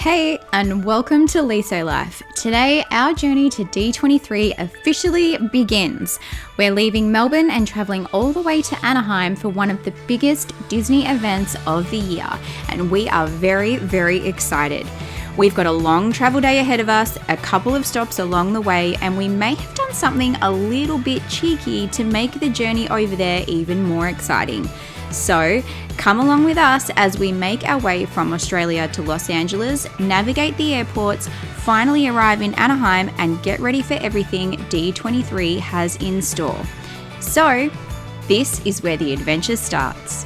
Hey, and welcome to LeesoLife. Today, our journey to D23 officially begins. We're leaving Melbourne and traveling all the way to Anaheim for one of the biggest Disney events of the year, and we are very, very excited. We've got a long travel day ahead of us, a couple of stops along the way, and we may have done something a little bit cheeky to make the journey over there even more exciting. So, come along with us as we make our way from Australia to Los Angeles, navigate the airports, finally arrive in Anaheim, and get ready for everything D23 has in store. So, this is where the adventure starts.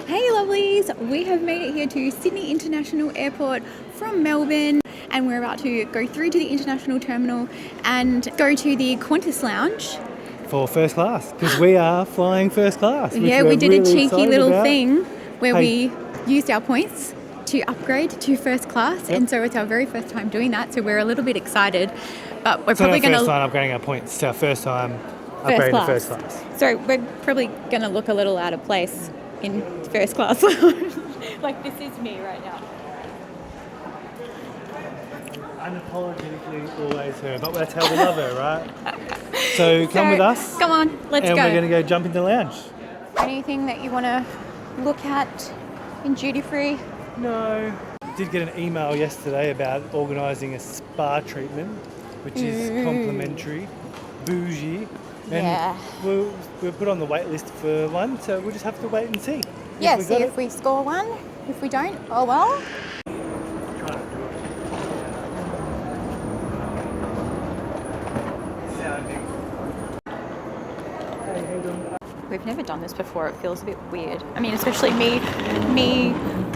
Hey lovelies, we have made it here to Sydney International Airport from Melbourne. And we're about to go through to the international terminal and go to the Qantas lounge. For first class, because we are flying first class. Yeah, we did really a cheeky little thing where we used our points to upgrade to first class. Yep. And so it's our very first time doing that. So we're a little bit excited, but we're probably going to... It's not our first time upgrading our points. It's our first time upgrading to first class. So we're probably going to look a little out of place in first class. Like this is me right now. Unapologetically always her, but that's how we love her, right? So come with us. Come on, let's go. And we're going to go jump into the lounge. Anything that you want to look at in duty free? No. I did get an email yesterday about organising a spa treatment, which is complimentary, bougie, and we're put on the wait list for one, so we'll just have to wait and see. If we score one. If we don't, oh well. We've never done this before. It feels a bit weird. I mean, especially me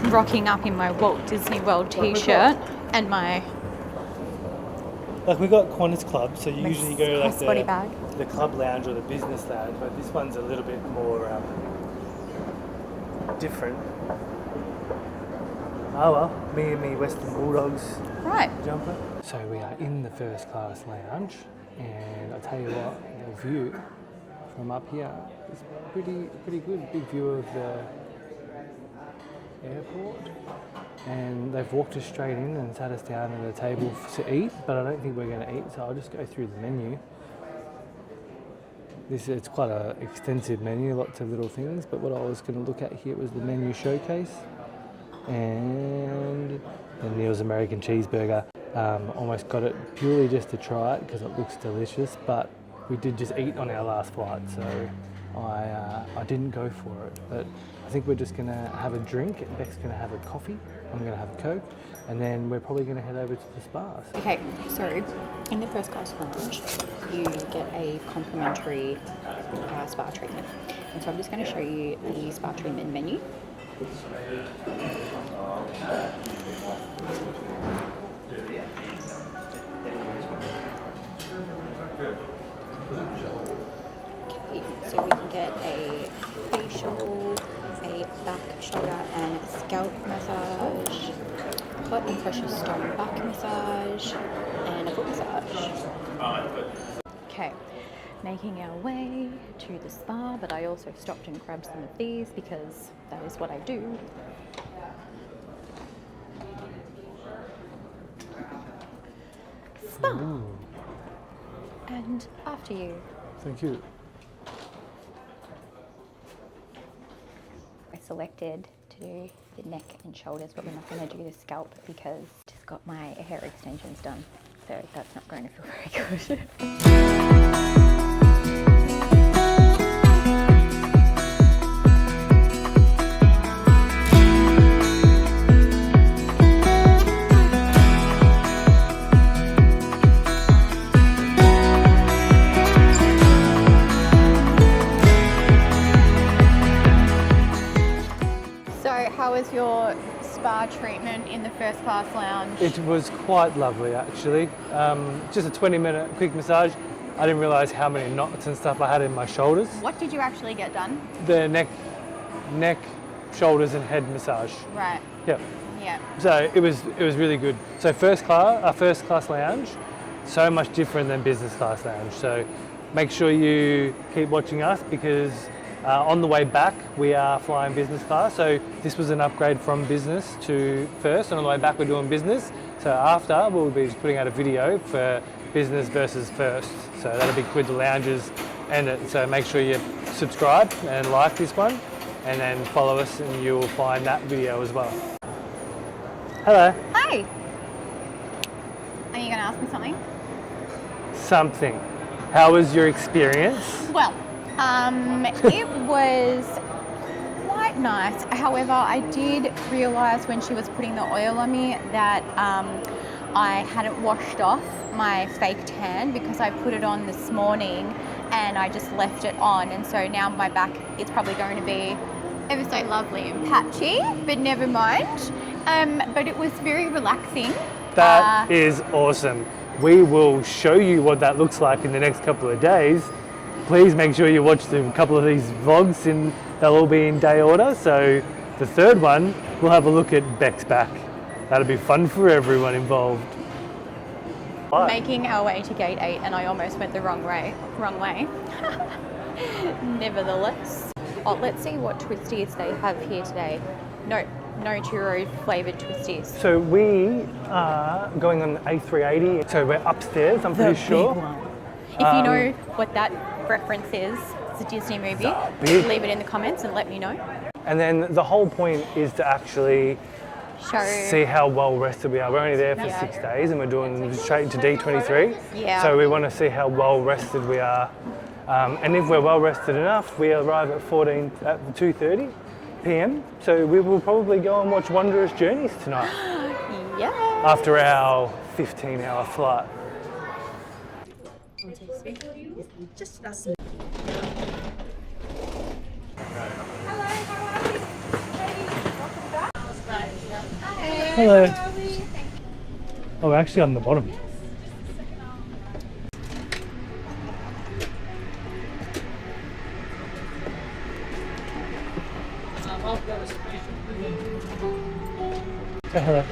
rocking up in my Walt Disney World t-shirt and my... Like we got Qantas Club, so you usually go to like the club lounge or the business lounge, but this one's a little bit more different. Oh well, me and me Western Bulldogs jumper. So we are in the first class lounge, and I tell you what, the view from up here is pretty good. Big view of the airport, and they've walked us straight in and sat us down at a table to eat, but I don't think we're going to eat, so I'll just go through the menu. It's quite an extensive menu, lots of little things, but what I was going to look at here was the menu showcase and the Neil's American Cheeseburger. Almost got it purely just to try it because it looks delicious, but we did just eat on our last flight, so I didn't go for it. But I think we're just going to have a drink. Beck's going to have a coffee. I'm going to have a Coke. And then we're probably going to head over to the spas. Okay, so in the first class lounge, you get a complimentary spa treatment. And so I'm just going to show you the spa treatment menu. So we can get a facial, a back, shoulder and scalp massage, hot and pressure stone back massage, and a foot massage. Okay, making our way to the spa, but I also stopped and grabbed some of these because that is what I do. Spa. Ooh. And after you. Thank you. I selected to do the neck and shoulders, but we're not going to do the scalp because I just got my hair extensions done, so that's not going to feel very good. How was your spa treatment in the first class lounge? It was quite lovely actually. Just a 20-minute quick massage. I didn't realise how many knots and stuff I had in my shoulders. What did you actually get done? The neck, shoulders and head massage. Right. Yep. Yeah. So it was really good. So first class lounge, so much different than business class lounge. So make sure you keep watching us because On the way back, we are flying business class. So this was an upgrade from business to first, and on the way back, we're doing business. So after, we'll be putting out a video for business versus first. So that'll be with the lounges and it. So make sure you subscribe and like this one, and then follow us, and you'll find that video as well. Hello. Hi. Are you going to ask me something? Something. How was your experience? Well, it was quite nice. However, I did realise when she was putting the oil on me that I hadn't washed off my fake tan because I put it on this morning and I just left it on, and so now my back is probably going to be ever so lovely and patchy, but never mind. But it was very relaxing. That is awesome. We will show you what that looks like in the next couple of days. Please make sure you watch a couple of these vlogs, and they'll all be in day order. So the third one, we'll have a look at Beck's back. That'll be fun for everyone involved. Making our way to gate 8, and I almost went the wrong way. Nevertheless. Oh, let's see what twisties they have here today. No churro flavoured twisties. So we are going on the A380. So we're upstairs, I'm pretty sure. Big one. If you know what that reference is, it's a Disney movie, leave it in the comments and let me know. And then the whole point is to actually see how well rested we are. We're only there for 6 days, and we're doing straight to D23. Yeah. So we want to see how well rested we are. And if we're well rested enough, we arrive at 2:30 p.m. So we will probably go and watch Wondrous Journeys tonight. Yeah. After our 15-hour flight. Just us. Hello. Oh, we're actually on the bottom. Say hello.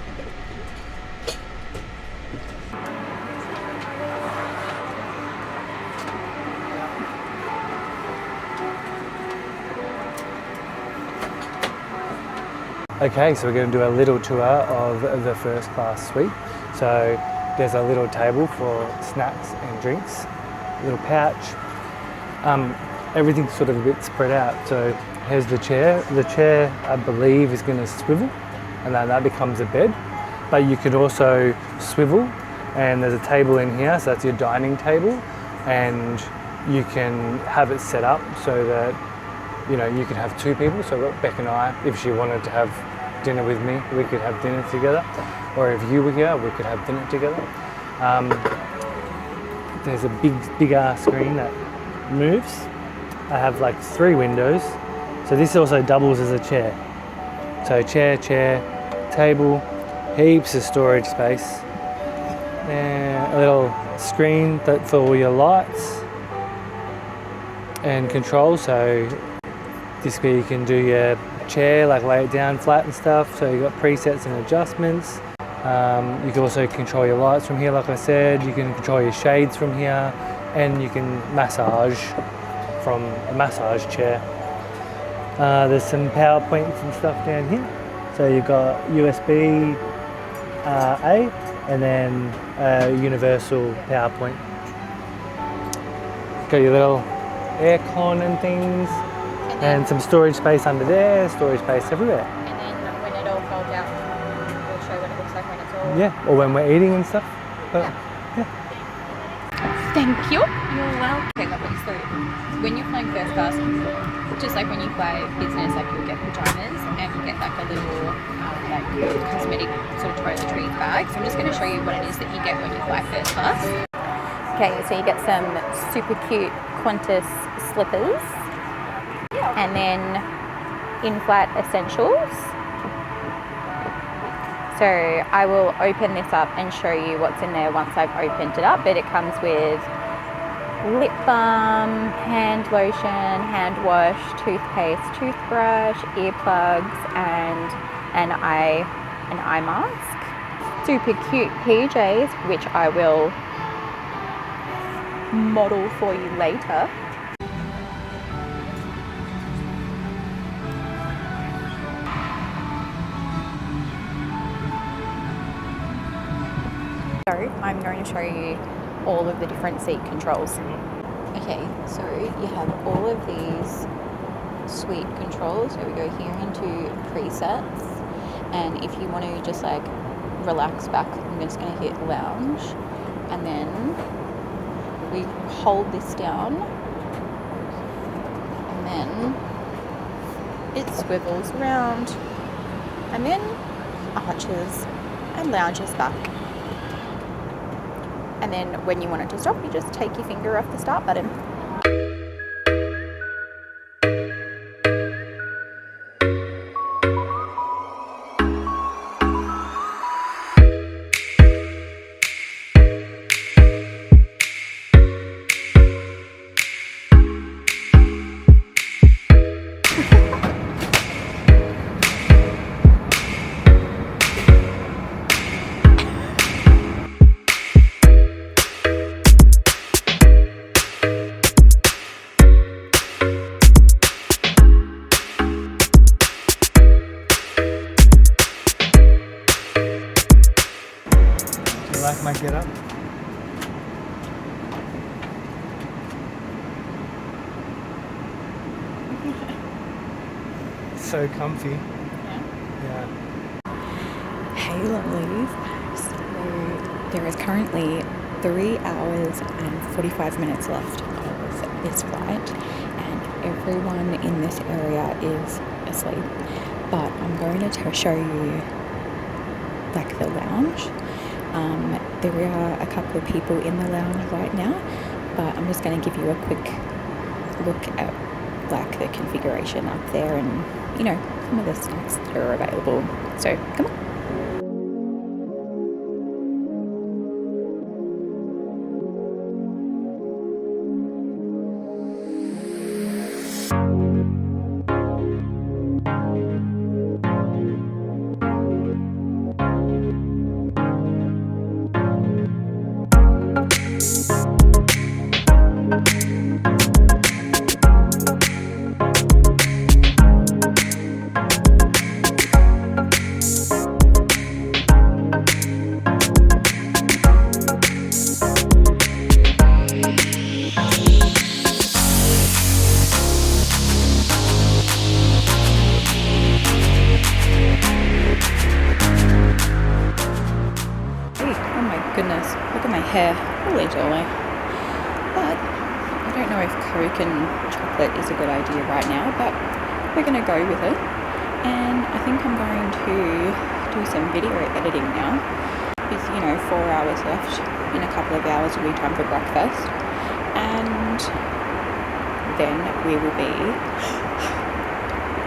Okay, so we're going to do a little tour of the first class suite. So there's a little table for snacks and drinks, a little pouch. Everything's sort of a bit spread out. So here's the chair. The chair, I believe, is going to swivel, and then that becomes a bed. But you could also swivel, and there's a table in here, so that's your dining table, and you can have it set up so that you could have two people. So Beck and I, if she wanted to have dinner with me, we could have dinner together. Or if you were here, we could have dinner together. There's a big ass screen that moves. I have like 3 windows. So this also doubles as a chair. So chair, table, heaps of storage space. And a little screen for all your lights and controls. So this way you can do your chair, like lay it down flat and stuff. So you've got presets and adjustments. You can also control your lights from here, like I said. You can control your shades from here, and you can massage from a massage chair. There's some power points and stuff down here. So you've got USB A, and then a universal power point. Got your little aircon and things. And some storage space under there, storage space everywhere. And then when it all folds out, we'll show what it looks like when it's all... Yeah, or when we're eating and stuff. But, yeah. Thank you. You're welcome. So when you're flying first class, just like when you fly business, like you'll get pajamas and you get like a little like cosmetic sort of toiletries bag. So I'm just going to show you what it is that you get when you fly first class. Okay, so you get some super cute Qantas slippers, and then in-flight essentials. So I will open this up and show you what's in there once I've opened it up, but it comes with lip balm, hand lotion, hand wash, toothpaste, toothbrush, earplugs, and an eye mask. Super cute PJs, which I will model for you later. I'm going to show you all of the different seat controls. Okay, so you have all of these suite controls. So we go here into presets, and if you want to just like relax back, I'm just going to hit lounge, and then we hold this down, and then it swivels around, and then arches and lounges back. And then when you want it to stop, you just take your finger off the start button. Like my get up? So comfy. Yeah. Hey lovelies, so there is currently 3 hours and 45 minutes left of this flight, and everyone in this area is asleep, but I'm going to show you like the lounge. There are a couple of people in the lounge right now, but I'm just going to give you a quick look at like the configuration up there and, you know, some of the snacks that are available. So come on. Goodness, look at my hair, holy jolly. But I don't know if Coke and chocolate is a good idea right now, but we're going to go with it. And I think I'm going to do some video editing now. There's, you know, 4 hours left. In a couple of hours will be time for breakfast. And then we will be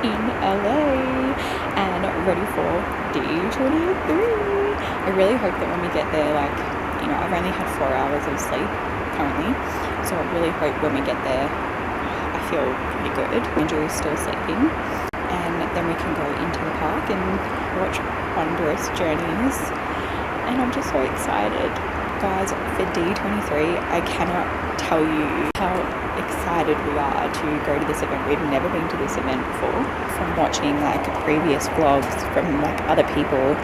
in LA and ready for D23. I really hope that when we get there, like, you know, I've only had 4 hours of sleep currently, so I really hope when we get there, I feel pretty good. Andrew is still sleeping, and then we can go into the park and watch wondrous journeys, and I'm just so excited. Guys, for D23, I cannot tell you how excited we are to go to this event. We've never been to this event before. From watching like previous vlogs from like other people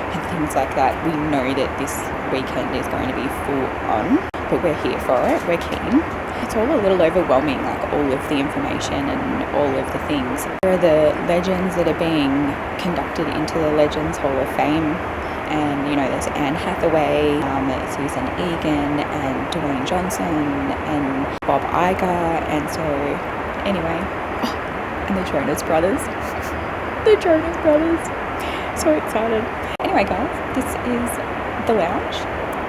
and things like that, we know that this weekend is going to be full on, but we're here for it, we're keen. It's all a little overwhelming, like all of the information and all of the things. There are the legends that are being conducted into the Legends Hall of Fame, and you know, there's Anne Hathaway, Susan Egan, and Dwayne Johnson, and Bob Iger, and so anyway, and the Jonas Brothers. The Jonas Brothers. So excited. Anyway guys, this is the lounge,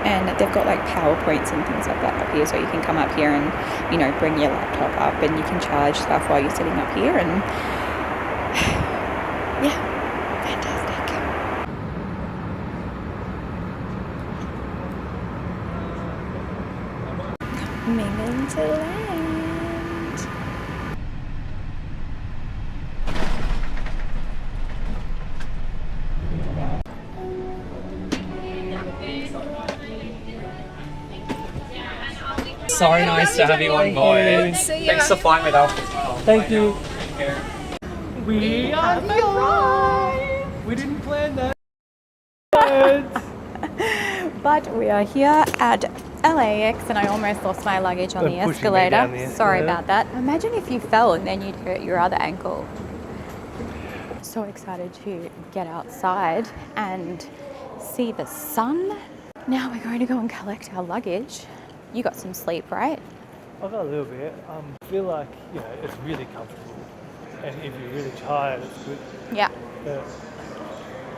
and they've got like PowerPoints and things like that up here, so you can come up here and, you know, bring your laptop up and you can charge stuff while you're sitting up here, and yeah, fantastic. Coming into land. So nice to have you on board. Thanks for flying with us as well. Thank you. Take care. We are here. We didn't plan that. But we are here at LAX and I almost lost my luggage on the They're pushing me down escalator. the Sorry escalator. about that. Imagine if you fell and then you'd hurt your other ankle. So excited to get outside and see the sun. Now we're going to go and collect our luggage. You got some sleep, right? I've got a little bit. I feel like, you know, it's really comfortable. And if you're really tired, it's good. Yeah. But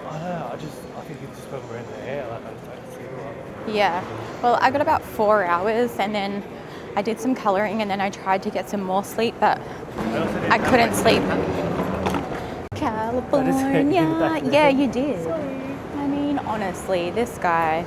I don't know, I think it's just when we're in the air, like I just don't feel like. Yeah. Well, I got about 4 hours and then I did some colouring and then I tried to get some more sleep, but I couldn't sleep. California. Yeah, you did. I mean, honestly, this guy.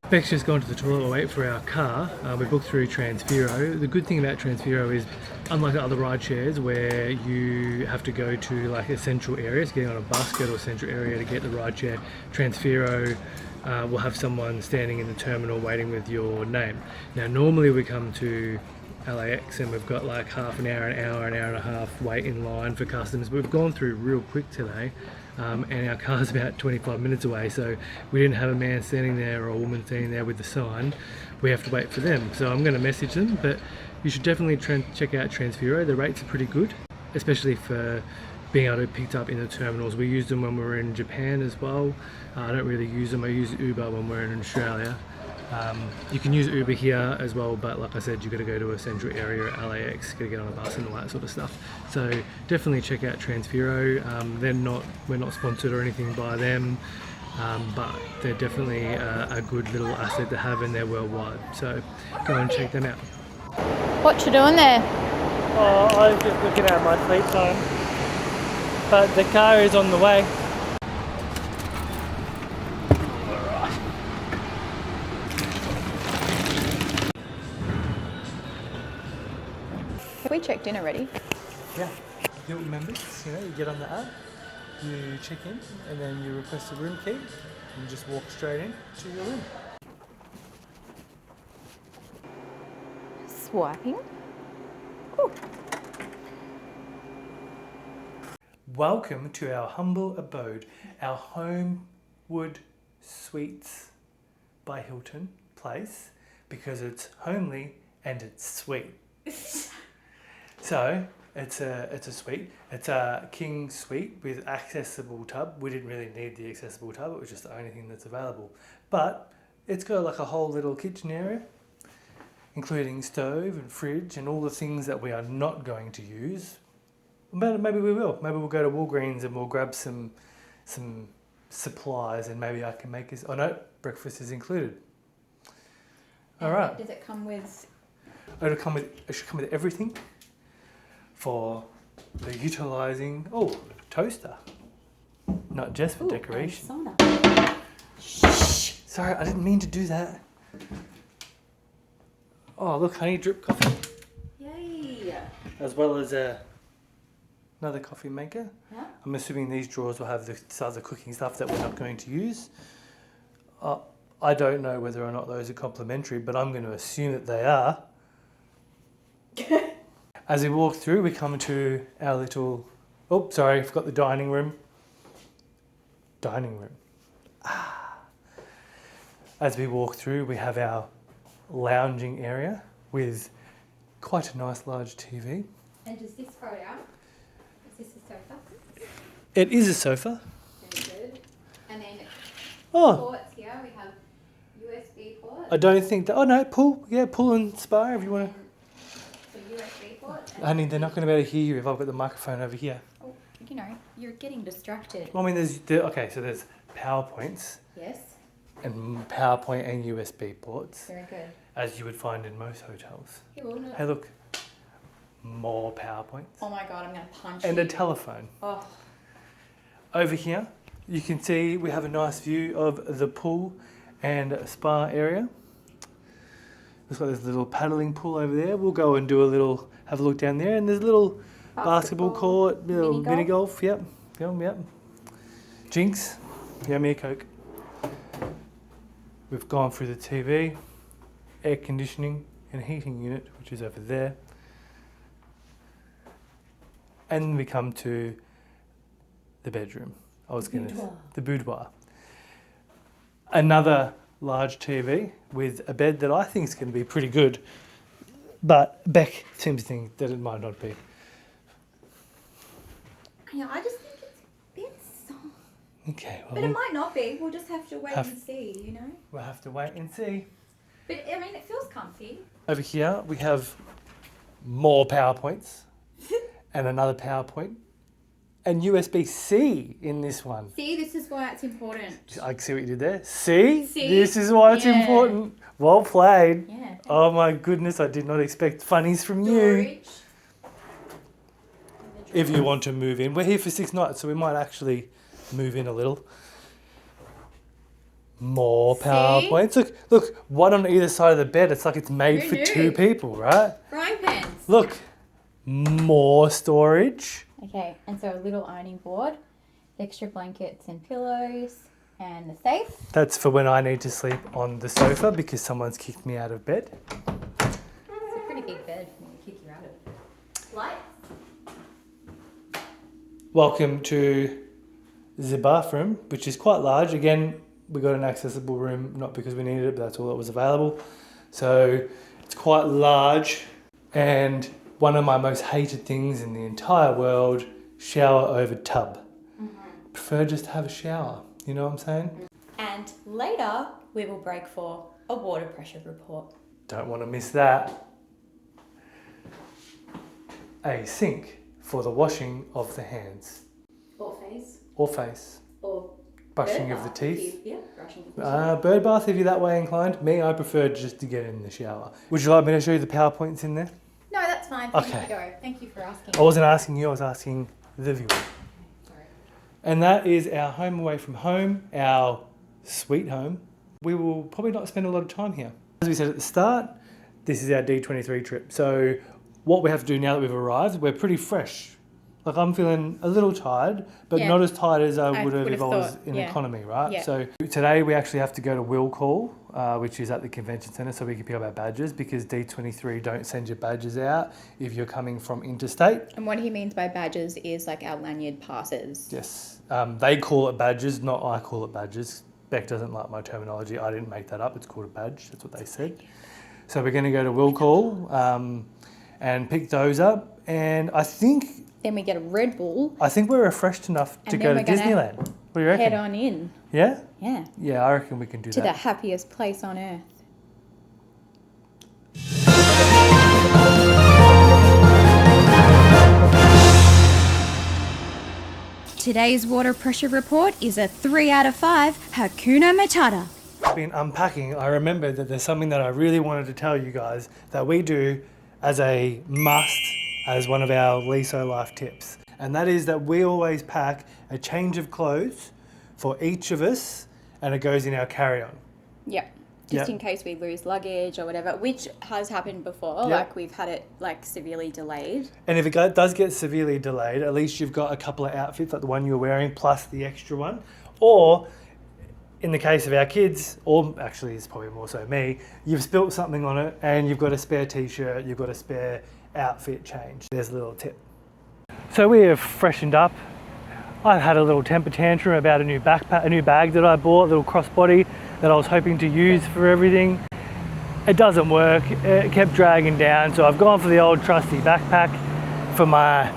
Beck's just gone to the toilet to wait for our car. We booked through Transfero. The good thing about Transfero is, unlike other ride shares where you have to go to like essential areas, getting on a bus, go to a central area to get the ride share, Transfero will have someone standing in the terminal waiting with your name. Now normally we come to LAX and we've got like half an hour, an hour and a half wait in line for customs, but we've gone through real quick today. And our car's about 25 minutes away, so we didn't have a man standing there or a woman standing there with the sign. We have to wait for them. So I'm going to message them, but you should definitely check out Transfero. The rates are pretty good, especially for being able to be picked up in the terminals. We used them when we were in Japan as well. I don't really use them. I use Uber when we're in Australia. You can use Uber here as well, but like I said, you've got to go to a central area at LAX, got to get on a bus and all that sort of stuff. So definitely check out Transfero. We're not sponsored or anything by them, but they're definitely a good little asset to have, and they're worldwide. So go and check them out. What you doing there? Oh, I was just looking at my sleep time, but the car is on the way. Have we checked in already? Yeah, Hilton members, you know, you get on the app, you check in, and then you request a room key, and you just walk straight in to your room. Swiping. Ooh. Welcome to our humble abode, our Homewood Suites by Hilton place, because it's homely and it's sweet. So it's a suite. It's a king suite with accessible tub. We didn't really need the accessible tub. It was just the only thing that's available. But it's got like a whole little kitchen area, including stove and fridge and all the things that we are not going to use. But maybe we will. Maybe we'll go to Walgreens and we'll grab some supplies, and maybe I can make this. Oh no, breakfast is included. All right. Does it come with? It should come with everything for the utilising. Oh, toaster. Not just for decoration. Shh. Sorry, I didn't mean to do that. Oh, look, honey drip coffee. Yay! As well as another coffee maker. Yeah. I'm assuming these drawers will have the other cooking stuff that we're not going to use. I don't know whether or not those are complimentary, but I'm going to assume that they are. As we walk through, we come to our little... Oh, sorry, I forgot the dining room. Dining room. As we walk through, we have our lounging area with quite a nice large TV. And does this fold out? Is this a sofa? It is a sofa. Very good. And then Oh, ports here, we have USB ports. I don't think that... Oh no, pool. Yeah, pool and spa if you want to... So USB ports. Honey, they're not going to be able to hear you if I've got the microphone over here. Oh, you know, you're getting distracted. Well, I mean, there's PowerPoints Yes. and PowerPoint and USB ports, Very good. as you would find in most hotels. You will not. Hey, look, more PowerPoints Oh my god, I'm going to punch and you. a telephone. Oh, Over here, you can see we have a nice view of the pool and spa area. Looks like there's a little paddling pool over there. We'll go and have a look down there, and there's a little basketball court, little mini golf. Yep. Jinx, yeah, me a Coke. We've gone through the TV, air conditioning and heating unit, which is over there. And we come to the bedroom. The boudoir. Another large TV with a bed that I think is going to be pretty good, but Beck seems to think that it might not be. Yeah, I just think it's a bit soft. Okay, well, But it might not be. We'll just have to wait and see, you know? we'll have to wait and see. But, I mean, it feels comfy. Over here we have more PowerPoints and another PowerPoint and USB-C in this one. See, this is why it's important. I see what you did there. See? See? This is why it's Yeah. important. Well played. Yeah. Oh my goodness, I did not expect funnies from you. Storage. If you want to move in. We're here for 6 nights, so we might actually move in a little. More See? PowerPoints. Look, one on either side of the bed. It's like it's made Who for knew? 2 people, right? Frying pans. Look, more storage. Okay, and so a little ironing board, extra blankets and pillows, and the safe. That's for when I need to sleep on the sofa because someone's kicked me out of bed. It's a pretty big bed for me to kick you out of. Lights. Welcome to the bathroom, which is quite large. Again, we got an accessible room, not because we needed it, but that's all that was available. So it's quite large, and one of my most hated things in the entire world, shower over tub. Prefer just to have a shower, you know what I'm saying? And later, we will break for a water pressure report. Don't want to miss that. A sink for the washing of the hands Or face. or face. Or Brushing bird of the bath if teeth. you- Yeah, brushing of the teeth. Bird bath if you're that way inclined. Me, I prefer just to get in the shower. Would you like me to show you the PowerPoints in there? No, that's fine. Thank Okay. you. Go. Thank you for asking. I wasn't asking you, I was asking the viewer. Sorry. And that is our home away from home, our sweet home. We will probably not spend a lot of time here. As we said at the start, this is our D23 trip. So what we have to do now that we've arrived, we're pretty fresh. Like I'm feeling a little tired, but Yeah. not as tired as I would have would if have I was thought, in yeah. economy, right? Yeah. So today we actually have to go to Will Call, which is at the convention centre, so we can pick up our badges because D23 don't send your badges out if you're coming from interstate. And what he means by badges is like our lanyard passes. Yes. They call it badges, not I call it badges. Beck doesn't like my terminology. I didn't make that up. It's called a badge. That's what they said. So we're going to go to Will Call and pick those up. And I think Then we get a Red Bull. we're refreshed enough to And go then to we're gonna Disneyland. What do you reckon? Head on in. Yeah? Yeah. Yeah, I reckon we can do To the that. happiest place on earth. Today's water pressure report is a 3 out of 5 Hakuna Matata. Been unpacking, I remember that there's something that I really wanted to tell you guys that we do as a must, as one of our LeesoLife tips. And that is that we always pack a change of clothes for each of us, and it goes in our carry-on. Yep. Just Yep. in case we lose luggage or whatever, which has happened before. Yep. Like we've had it like severely delayed. And if it does get severely delayed, at least you've got a couple of outfits like the one you're wearing plus the extra one. Or in the case of our kids, or actually it's probably more so me, you've spilt something on it and you've got a spare t-shirt, you've got a spare outfit change. There's a little tip. So we have freshened up. I've had a little temper tantrum about a new backpack, a new bag that I bought, a little crossbody that I was hoping to use for everything. It doesn't work, it kept dragging down, so I've gone for the old trusty backpack for my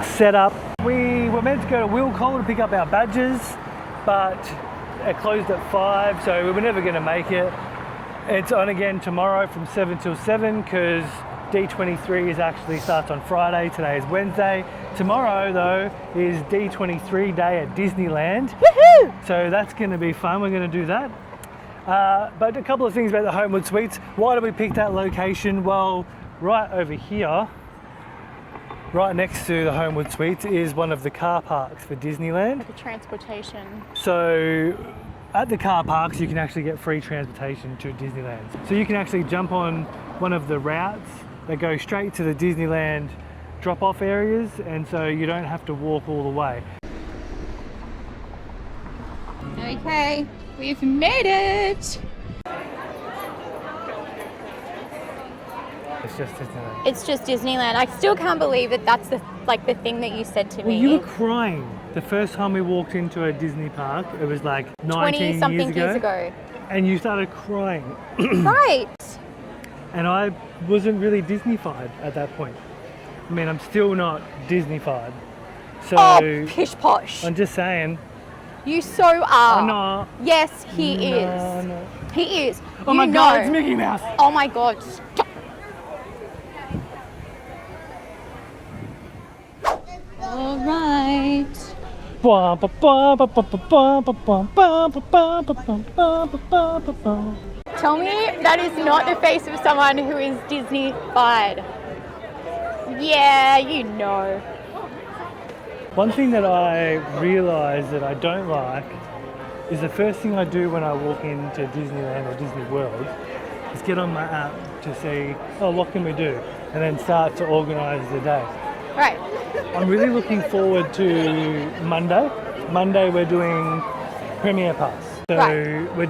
setup. We were meant to go to Will Call to pick up our badges, but it closed at 5, so we were never going to make it. It's on again tomorrow from 7 till 7 because D23 actually starts on Friday. Today is Wednesday. Tomorrow though is D23 day at Disneyland. Woohoo! So that's going to be fun. We're going to do that. But a couple of things about the Homewood Suites. Why did we pick that location? Well, right over here, right next to the Homewood Suites is one of the car parks for Disneyland. The transportation. So at the car parks, you can actually get free transportation to Disneyland. So you can actually jump on one of the routes that go straight to the Disneyland drop-off areas, and so you don't have to walk all the way. Okay, we've made it. It's just Disneyland. It's just Disneyland. I still can't believe that that's the thing that you said to Well, me. you were crying the first time we walked into a Disney park. It was like 19 20-something years ago. And you started crying. Right. And I wasn't really Disney-fied at that point. I mean, I'm still not Disney-fied. So Oh, pish posh. I'm just saying. You so are. I'm not. Yes, he No, is. no. He is. Oh You my know. God, it's Mickey Mouse. Oh my God. Stop. All right. Tell me that is not the face of someone who is Disney-fied. Yeah, you know. One thing that I realise that I don't like is the first thing I do when I walk into Disneyland or Disney World is get on my app to see, oh, what can we do? And then start to organise the day. Right. I'm really looking forward to Monday. Monday we're doing Premier Pass. So Right. we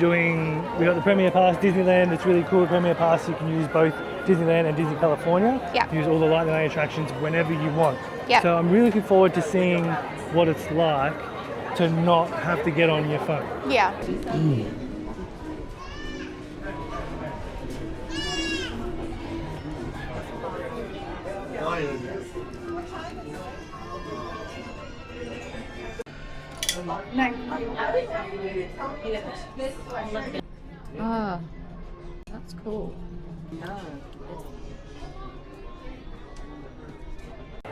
got the Premier Pass, Disneyland. It's really cool. Premier Pass, you can use both Disneyland and Disney California. Yeah. Use all the Lightning Lane attractions whenever you want. Yeah. So I'm really looking forward to seeing what it's like to not have to get on your phone. Yeah. Oh, that's cool.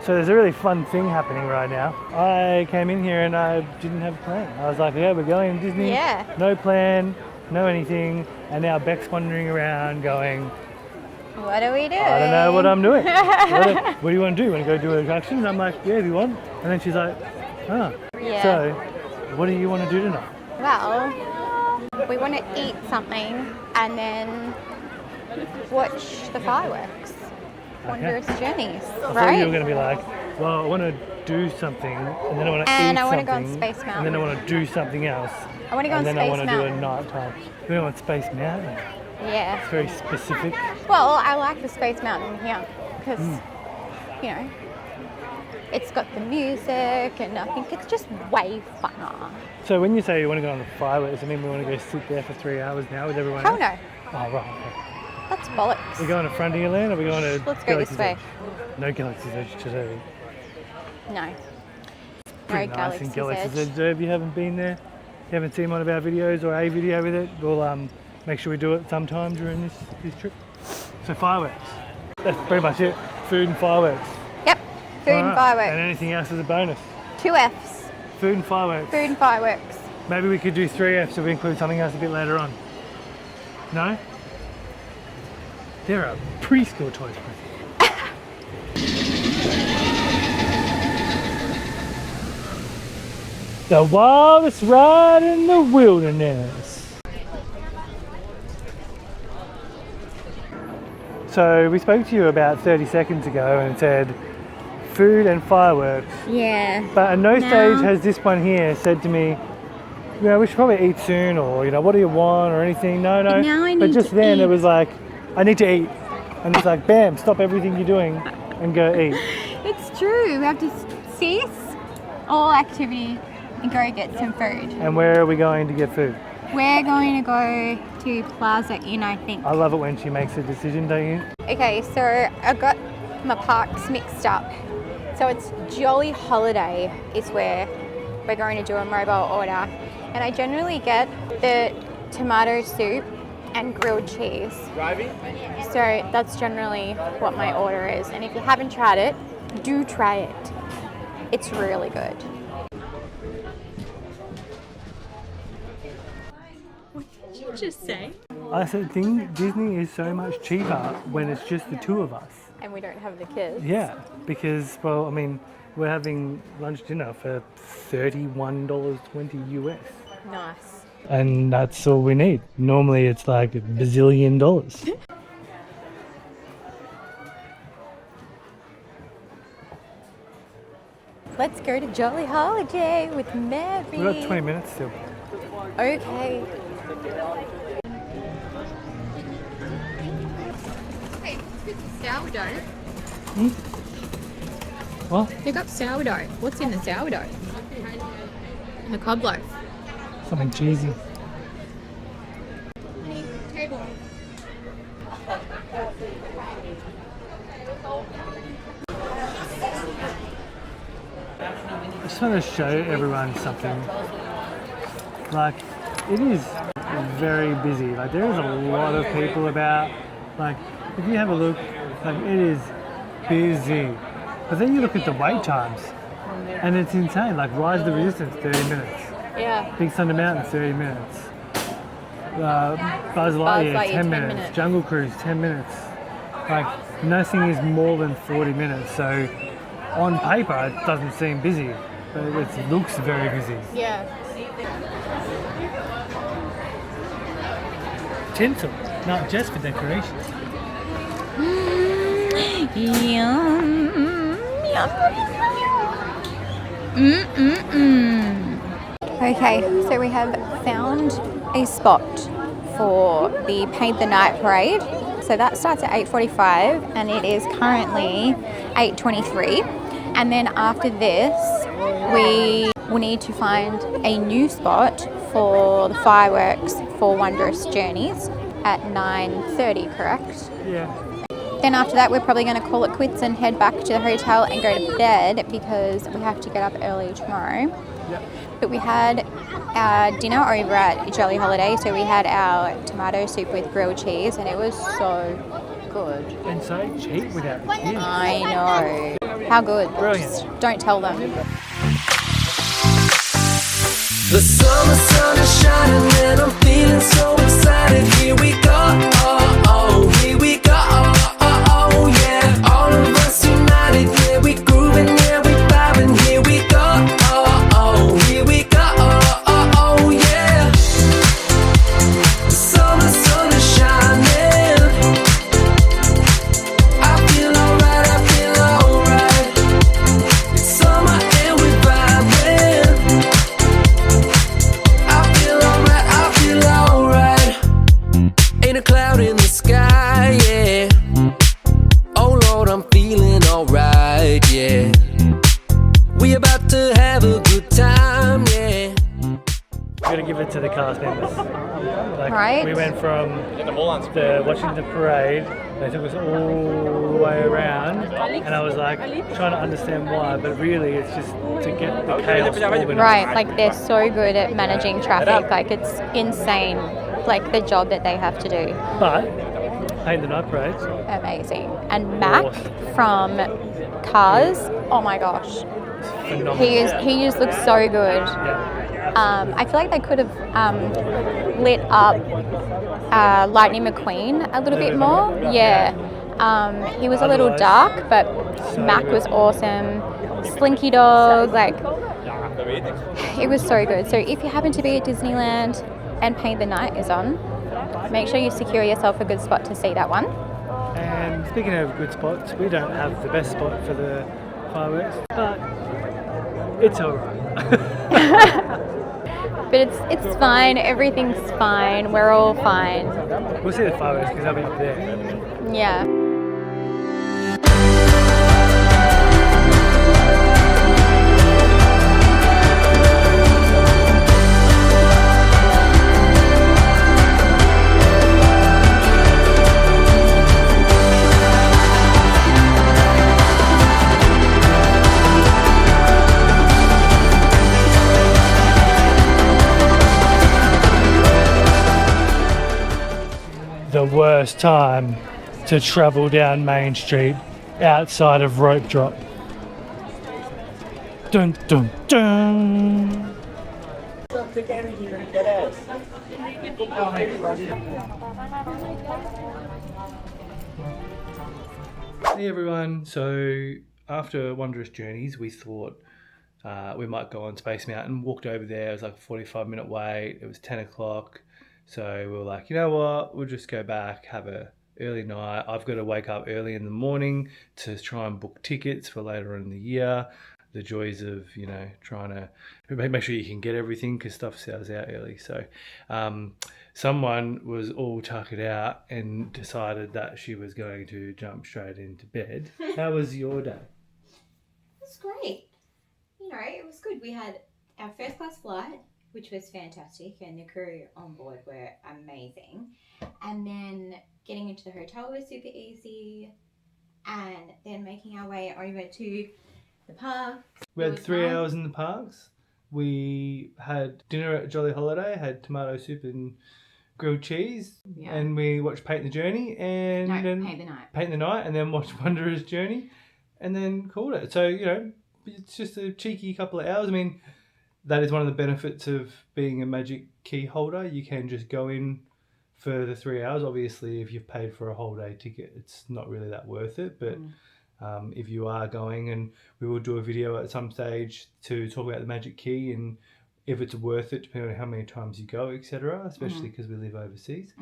So there's a really fun thing happening right now. I came in here and I didn't have a plan. I was like, yeah, we're going to Disney. Yeah. No plan, no anything. And now Beck's wandering around going, What are we doing? I don't know what I'm doing. What do you want to do? You want to go do an attraction? And I'm like, yeah, if you want. And then she's like, huh. Yeah. So, what do you want to do tonight? Well, we want to eat something and then watch the fireworks. Wondrous journeys, I thought right? you were going to be like, well, I want to do something, and then I want to eat And I something, wanna go on Space and then I want to do something else, I want to go on and then Space I want to do a Mountain. nighttime. We want Space Mountain. Yeah. It's very specific. Well, I like the Space Mountain here because, you know, it's got the music and I think it's just way funner. So when you say you want to go on the fireworks, does it mean we want to go sit there for 3 hours now with everyone Hell else? no. Oh, right, okay. That's bollocks. We're going to Frontierland or are we going to Let's go this Galaxy's way. Edge? No Galaxy's Edge today. No. Pretty No nice in Galaxy's Galaxy's Edge. Edge. If you haven't been there, you haven't seen one of our videos or a video with it, we'll make sure we do it sometime during this trip. So fireworks. That's pretty much it. Food and fireworks. Yep. Food and Alright, fireworks. And anything else is a bonus. 2 Fs. Food and fireworks. Food and fireworks. Maybe we could do 3 Fs if we include something else a bit later on. No? There are preschool toys. The wildest ride in the wilderness. So we spoke to you about 30 seconds ago and said food and fireworks. Yeah. But at no No. stage has this one here said to me, you know, we should probably eat soon, or, you know, what do you want, or anything. No. But now I But need just to then eat. it was like, I need to eat. And it's like, bam, stop everything you're doing and go eat. It's true. We have to cease all activity and go get some food. And where are we going to get food? We're going to go to Plaza Inn, I think. I love it when she makes a decision, don't you? Okay, so I got my parks mixed up. So it's Jolly Holiday is where we're going to do a mobile order. And I generally get the tomato soup and grilled cheese. So that's generally what my order is. And if you haven't tried it, do try it. It's really good. What did you just say? I said, Disney is so much cheaper when it's just the two of us. And we don't have the kids. Yeah, because, well, I mean, we're having lunch dinner for $31.20 US. Nice. And that's all we need. Normally it's like a bazillion dollars. Let's go to Jolly Holiday with Mary. We've got 20 minutes still. Okay. Hey, it's good to Sourdough. What? They got sourdough. What's in the sourdough? The cob loaf. Something cheesy. Table. I just want to show everyone something. Like, it is very busy. Like, there is a lot of people about. Like, if you have a look, like, it is busy. But then you look at the wait times, and it's insane. Like, Rise of the Resistance, 30 minutes. Yeah. Big Thunder Mountain, 30 minutes. Buzz Lightyear, 10 minutes. Jungle Cruise, 10 minutes. Like, nothing is more than 40 minutes. So, on paper, it doesn't seem busy, but it looks very busy. Yeah. Tinsel, not just for decoration. Yum. Okay, so we have found a spot for the Paint the Night parade. So that starts at 8:45 and it is currently 8:23. And then after this, we will need to find a new spot for the fireworks for Wondrous Journeys at 9:30, correct? Yeah. Then after that, we're probably going to call it quits and head back to the hotel and go to bed because we have to get up early tomorrow. Yep. But we had our dinner over at Jolly Holiday, so we had our tomato soup with grilled cheese and it was so good. And so cheap without the kids. I know. How good. Brilliant. Just don't tell them. The sun is shining and I'm feeling so excited. Here we go, oh, oh, here we go, oh, oh, oh, yeah. All of us united, yeah, we grooving, yeah, we vibing. Here we go, oh, oh, here we go, oh, oh, oh, yeah. The sun is shining. I feel alright, I feel alright. It's summer and we vibing. Ain't a cloud in the sky, yeah. Oh Lord, I'm feeling alright, yeah. We about to have a good time, yeah. We're going to give it to the cast members. Like, Right. We went from watching the parade, they took us all the way around, and I was like trying to understand why, but really it's just to get the chaos organized. Right, like they're so good at managing traffic. Like it's insane, like the job that they have to do. But Paint the Night Parade, Amazing. And Mac Awesome. from Cars, oh my gosh. phenomenal. He just looks so good. Yeah. I feel like they could have lit up Lightning McQueen a little bit more. Yeah. He was a little dark, but Mac was awesome. Slinky Dog, like, it was so good. So if you happen to be at Disneyland and Paint the Night is on, make sure you secure yourself a good spot to see that one. And speaking of good spots, we don't have the best spot for the fireworks, but it's alright. But it's fine. Everything's fine. We're all fine. We'll see the fireworks because I'll be up there. Yeah. The worst time to travel down Main Street outside of Rope Drop. Dun dun dun. Hey everyone, so after Wondrous Journeys we thought we might go on Space Mountain. Walked over there, it was like a 45-minute wait, it was 10 o'clock. So we were like, you know what, we'll just go back, have a early night. I've got to wake up early in the morning to try and book tickets for later in the year. The joys of, you know, trying to make sure you can get everything because stuff sells out early. So someone was all tuckered out and decided that she was going to jump straight into bed. How was your day? It was great. You know, it was good. We had our first class flight, which was fantastic, and the crew on board were amazing. And then getting into the hotel was super easy, and then making our way over to the park. We had 3 hours in the parks. We had dinner at Jolly Holiday, had tomato soup and grilled cheese, and we watched Paint the Journey and Paint the Night, and then watched Wanderer's Journey, and then called it. So, you know, it's just a cheeky couple of hours. I mean, that is one of the benefits of being a Magic Key holder. You can just go in for the 3 hours. Obviously, if you've paid for a whole day ticket, it's not really that worth it. But if you are going, and we will do a video at some stage to talk about the Magic Key and if it's worth it, depending on how many times you go, etc., especially because we live overseas.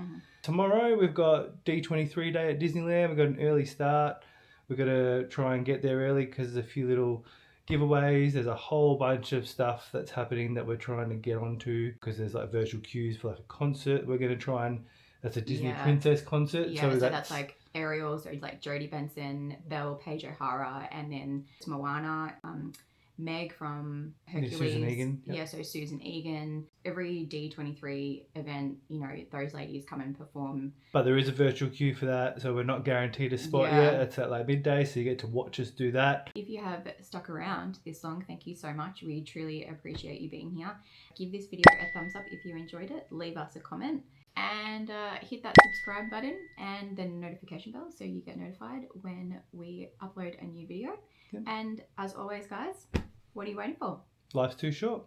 Tomorrow, we've got D23 day at Disneyland. We've got an early start. We've got to try and get there early because there's a few little giveaways. There's a whole bunch of stuff that's happening that we're trying to get onto because there's like virtual queues for like a concert. We're going to try and, that's a Disney Princess concert. Yeah, so that's like Ariel, so like Jodie Benson, Belle, Paige O'Hara, and then Moana, Meg from Hercules. Susan Egan. Yep. Yeah, so Susan Egan. Every D23 event, you know, those ladies come and perform. But there is a virtual queue for that, so we're not guaranteed a spot yet. It's at like midday, so you get to watch us do that. If you have stuck around this long, thank you so much. We truly appreciate you being here. Give this video a thumbs up if you enjoyed it. Leave us a comment. And hit that subscribe button and the notification bell so you get notified when we upload a new video. Yep. And as always, guys, what are you waiting for? Life's too short.